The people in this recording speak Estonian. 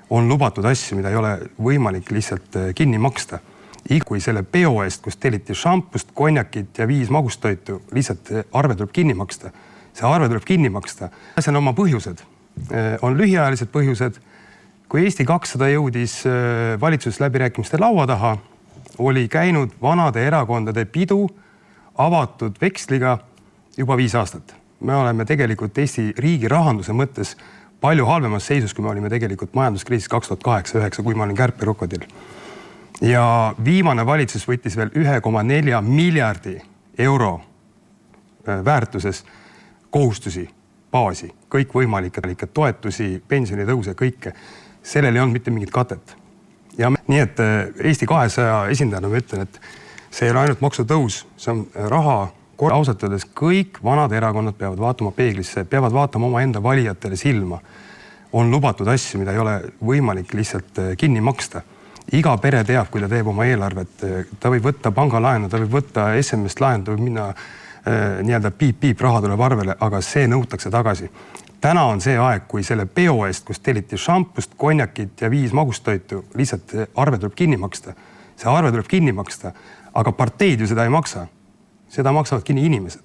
on lubatud asju, mida ei ole võimalik lihtsalt kinni maksta. Kui selle peo eest, kus telliti šampust, konjakit ja 5 magustoitu, lihtsalt arve tuleb kinni maksta. See arve tuleb kinni maksta. See on oma põhjused. On lühiajalised põhjused. Kui Eesti 200 jõudis valitsuses läbirääkimiste laua taha, oli käinud vanade erakondade pidu avatud veksliga juba 5 aastat. Me oleme tegelikult Eesti riigi rahanduse mõttes palju halvemas seisus, kui me olime tegelikult majanduskriisis 2008-2009, kui ma olin kärperokodill. Ja viimane valitsus võttis veel 1,4 miljardi euro väärtuses kohustusi, baasi, kõik võimalikke toetusi, pensionitõuse, kõike. Sellel ei olnud mitte mingit katet. Ja nii, et Eesti 200 esindajana ma ütlen, et see ei ole ainult maksutõus, see on raha. Ausalt öeldes kõik vanad erakonnad peavad vaatama peeglisse, peavad vaatama oma enda valijatele silma. On lubatud asju, mida ei ole võimalik lihtsalt kinni maksta. Iga pere teab, kui ta teeb oma eelarvet, ta võib võtta pangalaenu, ta võib võtta SMS laenu, ta võib minna nii-öelda piip-piip raha tuleb arvele, aga see nõutakse tagasi. Täna on see aeg, kui selle peo eest, kus telliti šampust, konjakit ja 5 magustoitu, lihtsalt arve tuleb kinni maksta. See arve tuleb kinni maksta, aga parteid ju seda ei maksa. Seda maksavad kinni inimesed.